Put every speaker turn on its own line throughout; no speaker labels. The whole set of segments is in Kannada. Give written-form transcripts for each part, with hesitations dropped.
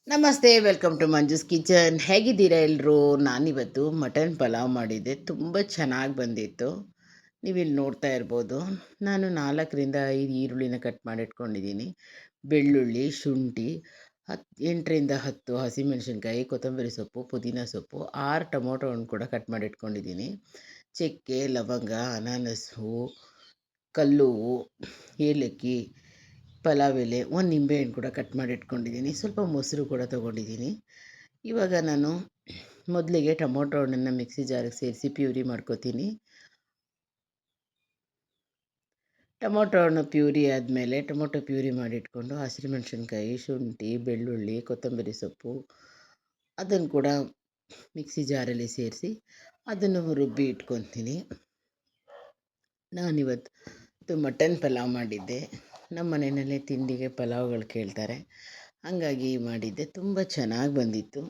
ನಮಸ್ತೆ, ವೆಲ್ಕಮ್ ಟು ಮಂಜುಸ್ ಕಿಚನ್. ಹೇಗಿದ್ದೀರಾ ಎಲ್ಲರೂ? ನಾನಿವತ್ತು ಮಟನ್ ಪಲಾವ್ ಮಾಡಿದ್ದೆ. ತುಂಬ ಚೆನ್ನಾಗಿ ಬಂದಿತ್ತು. ನೀವಿಲ್ಲಿ ನೋಡ್ತಾ ಇರ್ಬೋದು. ನಾನು 4ರಿಂದ 5 ಈರುಳ್ಳಿನ ಕಟ್ ಮಾಡಿಟ್ಕೊಂಡಿದ್ದೀನಿ. ಬೆಳ್ಳುಳ್ಳಿ, ಶುಂಠಿ, 8ರಿಂದ 10 ಹಸಿಮೆಣಸಿನ್ಕಾಯಿ, ಕೊತ್ತಂಬರಿ ಸೊಪ್ಪು, ಪುದೀನ ಸೊಪ್ಪು, 6 ಟೊಮೊಟೊ ಹಣ್ಣು ಕೂಡ ಕಟ್ ಮಾಡಿಟ್ಕೊಂಡಿದ್ದೀನಿ. ಚಕ್ಕೆ, ಲವಂಗ, ಅನಾನಸು, ಕಲ್ಲುವು, ಏಲಕ್ಕಿ, ಪಲಾವ್ ಎಲೆ, ಒಂದು ನಿಂಬೆಹಣ್ಣು ಕೂಡ ಕಟ್ ಮಾಡಿ ಇಟ್ಕೊಂಡಿದ್ದೀನಿ. ಸ್ವಲ್ಪ ಮೊಸರು ಕೂಡ ತೊಗೊಂಡಿದ್ದೀನಿ. ಇವಾಗ ನಾನು ಮೊದಲಿಗೆ ಟೊಮೊಟೊ ಹಣ್ಣನ್ನು ಮಿಕ್ಸಿ ಜಾರಿಗೆ ಸೇರಿಸಿ ಪ್ಯೂರಿ ಮಾಡ್ಕೋತೀನಿ. ಟೊಮೊಟೊ ಹಣ್ಣು ಪ್ಯೂರಿ ಆದಮೇಲೆ ಟೊಮೊಟೊ ಪ್ಯೂರಿ ಮಾಡಿಟ್ಕೊಂಡು ಹಸಿಮೆಣಸಿನ್ಕಾಯಿ, ಶುಂಠಿ, ಬೆಳ್ಳುಳ್ಳಿ, ಕೊತ್ತಂಬರಿ ಸೊಪ್ಪು ಅದನ್ನು ಕೂಡ ಮಿಕ್ಸಿ ಜಾರಲ್ಲಿ ಸೇರಿಸಿ ಅದನ್ನು ರುಬ್ಬಿ ಇಟ್ಕೊತೀನಿ. ನಾನಿವತ್ತು ಮಟನ್ ಪಲಾವ್ ಮಾಡಿದ್ದೆ. ನಮ್ಮ ಮನೆಯಲ್ಲಿ ತಿಂಡಿಗೆ ಪಲಾವ್ಗಳು ಕೇಳ್ತಾರೆ, ಹಾಗಾಗಿ ಮಾಡಿದ್ದೆ. ತುಂಬ ಚೆನ್ನಾಗಿ ಬಂದಿತ್ತು.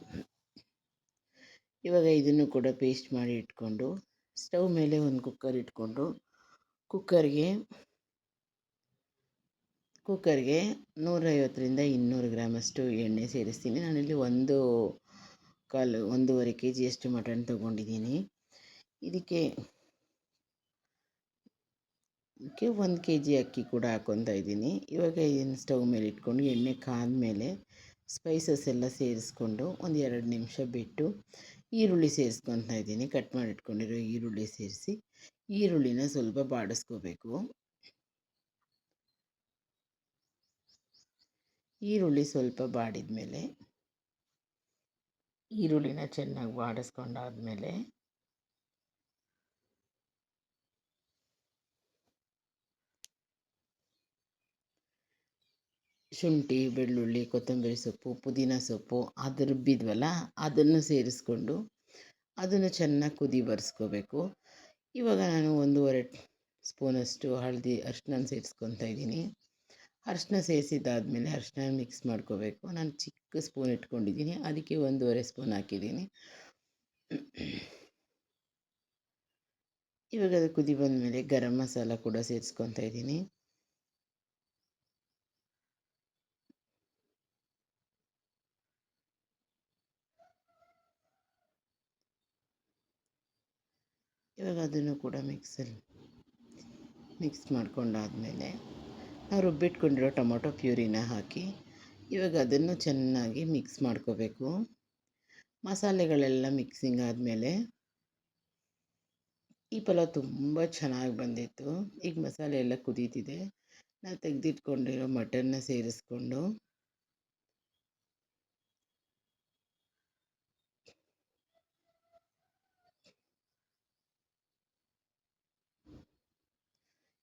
ಇವಾಗ ಇದನ್ನು ಕೂಡ ಪೇಸ್ಟ್ ಮಾಡಿ ಇಟ್ಕೊಂಡು ಸ್ಟವ್ ಮೇಲೆ ಒಂದು ಕುಕ್ಕರ್ ಇಟ್ಕೊಂಡು ಕುಕ್ಕರ್ಗೆ 150ರಿಂದ 200 ಗ್ರಾಮಷ್ಟು ಎಣ್ಣೆ ಸೇರಿಸ್ತೀನಿ. ನಾನಿಲ್ಲಿ 1.5 kg ಅಷ್ಟು ಮಟನ್ ತೊಗೊಂಡಿದ್ದೀನಿ. ಇದಕ್ಕೆ 1 kg ಅಕ್ಕಿ ಕೂಡ ಹಾಕ್ಕೊತಾ ಇದ್ದೀನಿ. ಇವಾಗ ಇದನ್ನು ಸ್ಟವ್ ಮೇಲೆ ಇಟ್ಕೊಂಡು ಎಣ್ಣೆ ಕಾದ್ಮೇಲೆ ಸ್ಪೈಸಸ್ ಎಲ್ಲ ಸೇರಿಸ್ಕೊಂಡು ಒಂದು 2 ನಿಮಿಷ ಬಿಟ್ಟು ಈರುಳ್ಳಿ ಸೇರಿಸ್ಕೊತಾ ಇದ್ದೀನಿ. ಕಟ್ ಮಾಡಿ ಇಟ್ಕೊಂಡಿರೋ ಈರುಳ್ಳಿ ಸೇರಿಸಿ ಈರುಳ್ಳಿನ ಸ್ವಲ್ಪ ಬಾಡಿಸ್ಕೋಬೇಕು. ಈರುಳ್ಳಿ ಸ್ವಲ್ಪ ಬಾಡಿದ ಮೇಲೆ ಈರುಳ್ಳಿನ ಚೆನ್ನಾಗಿ ಬಾಡಿಸ್ಕೊಂಡಾದ್ಮೇಲೆ ಶುಂಠಿ, ಬೆಳ್ಳುಳ್ಳಿ, ಕೊತ್ತಂಬರಿ ಸೊಪ್ಪು, ಪುದೀನ ಸೊಪ್ಪು ಅದು ರುಬ್ಬಿದ್ವಲ್ಲ ಅದನ್ನು ಸೇರಿಸ್ಕೊಂಡು ಅದನ್ನು ಚೆನ್ನಾಗಿ ಕುದಿ ಬರ್ಸ್ಕೋಬೇಕು. ಇವಾಗ ನಾನು 1.5 ಸ್ಪೂನಷ್ಟು ಅರಿಶಿನ ಸೇರಿಸ್ಕೊತಾ ಇದ್ದೀನಿ. ಅರಿಶಿನ ಸೇರಿಸಿದ್ದಾದಮೇಲೆ ಅರಿಶಿನ ಮಿಕ್ಸ್ ಮಾಡ್ಕೋಬೇಕು. ನಾನು ಚಿಕ್ಕ ಸ್ಪೂನ್ ಇಟ್ಕೊಂಡಿದ್ದೀನಿ, ಅದಕ್ಕೆ 1.5 ಸ್ಪೂನ್ ಹಾಕಿದ್ದೀನಿ. ಇವಾಗ ಅದು ಕುದಿ ಬಂದಮೇಲೆ ಗರಂ ಮಸಾಲ ಕೂಡ ಸೇರಿಸ್ಕೊತಾ ಇದ್ದೀನಿ. ಇವಾಗ ಅದನ್ನು ಕೂಡ ಮಿಕ್ಸ್ ಮಾಡ್ಕೊಂಡಾದಮೇಲೆ ನಾವು ರುಬ್ಬಿಟ್ಕೊಂಡಿರೋ ಟೊಮೊಟೊ ಪ್ಯೂರಿನ ಹಾಕಿ ಇವಾಗ ಅದನ್ನು ಚೆನ್ನಾಗಿ ಮಿಕ್ಸ್ ಮಾಡ್ಕೋಬೇಕು. ಮಸಾಲೆಗಳೆಲ್ಲ ಮಿಕ್ಸಿಂಗ್ ಆದಮೇಲೆ ಈ ಪಲಾವ್ ತುಂಬ ಚೆನ್ನಾಗಿ ಬಂದಿತ್ತು. ಈಗ ಮಸಾಲೆ ಎಲ್ಲ ಕುದೀತಿದೆ. ನಾವು ತೆಗೆದಿಟ್ಕೊಂಡಿರೋ ಮಟನ್ನ ಸೇರಿಸ್ಕೊಂಡು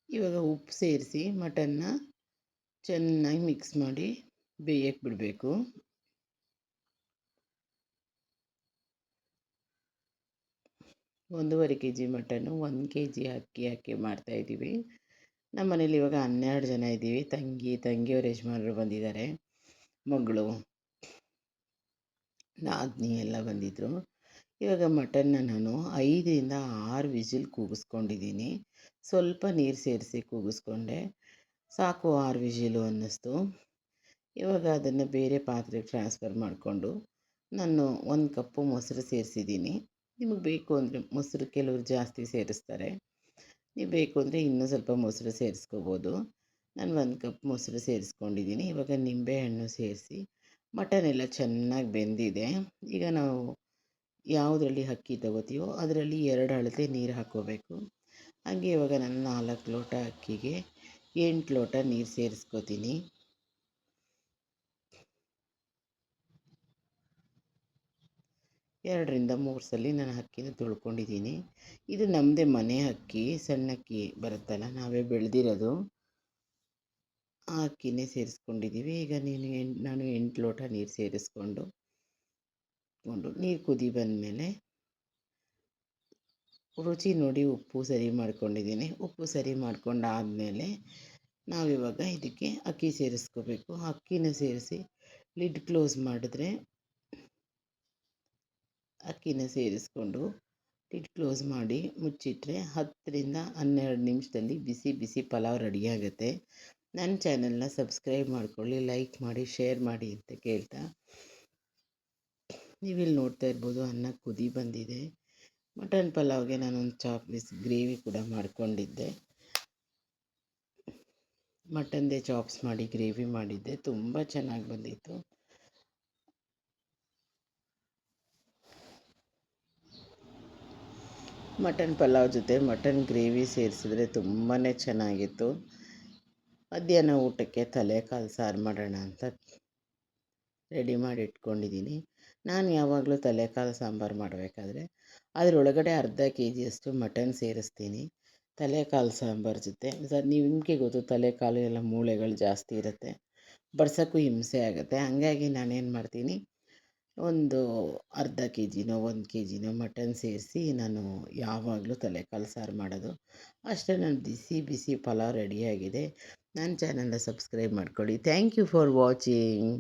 ಇವಾಗ ಉಪ್ಪು ಸೇರಿಸಿ ಮಟನ್ನ ಚೆನ್ನಾಗಿ ಮಿಕ್ಸ್ ಮಾಡಿ ಬೇಯಕ್ಕೆ ಬಿಡಬೇಕು. ಒಂದೂವರೆ kg ಮಟನ್ನು 1 kg ಅಕ್ಕಿ ಹಾಕಿ ಮಾಡ್ತಾಯಿದ್ದೀವಿ. ನಮ್ಮ ಮನೇಲಿ ಇವಾಗ 12 ಜನ ಇದ್ದೀವಿ. ತಂಗಿಯವ್ರ ಯಜಮಾನರು ಬಂದಿದ್ದಾರೆ, ಮಗಳು, ನಾದಿನಿ ಎಲ್ಲ ಬಂದಿದ್ದರು. ಇವಾಗ ಮಟನ್ನ ನಾನು 5ರಿಂದ 6 ವಿಸಿಲ್ ಕೂಗಿಸ್ಕೊಂಡಿದ್ದೀನಿ. ಸ್ವಲ್ಪ ನೀರು ಸೇರಿಸಿ ಕೂಗಿಸ್ಕೊಂಡೆ, ಸಾಕು 6 ವಿಸಿಲು ಅನ್ನಿಸ್ತು. ಇವಾಗ ಅದನ್ನು ಬೇರೆ ಪಾತ್ರೆಗೆ ಟ್ರಾನ್ಸ್ಫರ್ ಮಾಡಿಕೊಂಡು ನಾನು 1 ಕಪ್ಪು ಮೊಸರು ಸೇರಿಸಿದ್ದೀನಿ. ನಿಮಗೆ ಬೇಕು ಅಂದರೆ ಮೊಸರು ಕೆಲವರು ಜಾಸ್ತಿ ಸೇರಿಸ್ತಾರೆ, ನೀವು ಬೇಕು ಅಂದರೆ ಇನ್ನೂ ಸ್ವಲ್ಪ ಮೊಸರು ಸೇರಿಸ್ಕೋಬೋದು. ನಾನು 1 ಕಪ್ ಮೊಸರು ಸೇರಿಸ್ಕೊಂಡಿದ್ದೀನಿ. ಇವಾಗ ನಿಂಬೆಹಣ್ಣು ಸೇರಿಸಿ ಮಟನ್ ಎಲ್ಲ ಚೆನ್ನಾಗಿ ಬೆಂದಿದೆ. ಈಗ ನಾವು ಯಾವುದರಲ್ಲಿ ಅಕ್ಕಿ ತಗೋತೀವೋ ಅದರಲ್ಲಿ 2 ಅಳತೆ ನೀರು ಹಾಕ್ಕೋಬೇಕು. ಹಾಗೆ ಇವಾಗ ನಾನು 4 ಲೋಟ ಅಕ್ಕಿಗೆ 8 ಲೋಟ ನೀರು ಸೇರಿಸ್ಕೋತೀನಿ. ಎರಡರಿಂದ 3 ಸಲ ನಾನು ಅಕ್ಕಿನ ತೊಳ್ಕೊಂಡಿದ್ದೀನಿ. ಇದು ನಮ್ಮದೇ ಮನೆ ಅಕ್ಕಿ, ಸಣ್ಣ ಅಕ್ಕಿ ಬರುತ್ತಲ್ಲ, ನಾವೇ ಬೆಳೆದಿರೋದು, ಆ ಅಕ್ಕಿನೇ ಸೇರಿಸ್ಕೊಂಡಿದ್ದೀವಿ. ಈಗ ನಾನು 8 ಲೋಟ ನೀರು ಸೇರಿಸ್ಕೊಂಡು ನೀರು ಕುದಿ ಬಂದಮೇಲೆ ರುಚಿ ನೋಡಿ ಉಪ್ಪು ಸರಿ ಮಾಡ್ಕೊಂಡಿದ್ದೀನಿ. ಉಪ್ಪು ಸರಿ ಮಾಡ್ಕೊಂಡಾದಮೇಲೆ ನಾವಿವಾಗ ಇದಕ್ಕೆ ಅಕ್ಕಿ ಸೇರಿಸ್ಕೋಬೇಕು. ಅಕ್ಕಿನ ಸೇರಿಸಿ ಲಿಡ್ ಕ್ಲೋಸ್ ಮಾಡಿದ್ರೆ ಅಕ್ಕಿನ ಸೇರಿಸ್ಕೊಂಡು ಲಿಡ್ ಕ್ಲೋಸ್ ಮಾಡಿ ಮುಚ್ಚಿಟ್ರೆ 10ರಿಂದ 12 ನಿಮಿಷದಲ್ಲಿ ಬಿಸಿ ಬಿಸಿ ಪಲಾವ್ ರೆಡಿಯಾಗುತ್ತೆ. ನನ್ನ ಚಾನಲ್ನ ಸಬ್ಸ್ಕ್ರೈಬ್ ಮಾಡ್ಕೊಳ್ಳಿ, ಲೈಕ್ ಮಾಡಿ, ಶೇರ್ ಮಾಡಿ ಅಂತ ಕೇಳ್ತಾ ನೀವಿಲ್ಲಿ ನೋಡ್ತಾ ಇರ್ಬೋದು ಅನ್ನ ಕುದಿ ಬಂದಿದೆ. ಮಟನ್ ಪಲಾವ್ಗೆ ನಾನೊಂದು ಚಾಪ್ ಗ್ರೇವಿ ಕೂಡ ಮಾಡ್ಕೊಂಡಿದ್ದೆ. ಮಟನ್ದೇ ಚಾಪ್ಸ್ ಮಾಡಿ ಗ್ರೇವಿ ಮಾಡಿದ್ದೆ, ತುಂಬ ಚೆನ್ನಾಗಿ ಬಂದಿತ್ತು. ಮಟನ್ ಪಲಾವ್ ಜೊತೆ ಮಟನ್ ಗ್ರೇವಿ ಸೇರಿಸಿದ್ರೆ ತುಂಬಾ ಚೆನ್ನಾಗಿತ್ತು. ಮಧ್ಯಾಹ್ನ ಊಟಕ್ಕೆ ತಲೆಕಾಲು ಸಾರು ಮಾಡೋಣ ಅಂತ ರೆಡಿ ಮಾಡಿ ಇಟ್ಕೊಂಡಿದ್ದೀನಿ. ನಾನು ಯಾವಾಗಲೂ ತಲೆಕಾಲು ಸಾಂಬಾರು ಮಾಡಬೇಕಾದ್ರೆ ಅದರೊಳಗಡೆ ಅರ್ಧ ಕೆ ಜಿಯಷ್ಟು ಮಟನ್ ಸೇರಿಸ್ತೀನಿ ತಲೆಕಾಲು ಸಾಂಬಾರು ಜೊತೆ. ಸರ್ ನಿಮಗೆ ಗೊತ್ತು ತಲೆಕಾಲು ಎಲ್ಲ ಮೂಳೆಗಳು ಜಾಸ್ತಿ ಇರುತ್ತೆ, ಬಡ್ಸೋಕ್ಕೂ ಹಿಂಸೆ ಆಗುತ್ತೆ. ಹಂಗಾಗಿ ನಾನೇನು ಮಾಡ್ತೀನಿ, ಒಂದು ಅರ್ಧ ಕೆ ಜಿನೋ 1 ಕೆ ಜಿನೋ ಮಟನ್ ಸೇರಿಸಿ ನಾನು ಯಾವಾಗಲೂ ತಲೆಕಾಲು ಸಾರು ಮಾಡೋದು. ಅಷ್ಟೇ, ನನ್ನ ಬಿಸಿ ಬಿಸಿ ಪಲಾವ್ ರೆಡಿಯಾಗಿದೆ. ನನ್ನ ಚಾನಲ್ನ ಸಬ್ಸ್ಕ್ರೈಬ್ ಮಾಡ್ಕೊಳ್ಳಿ. Thank you for watching.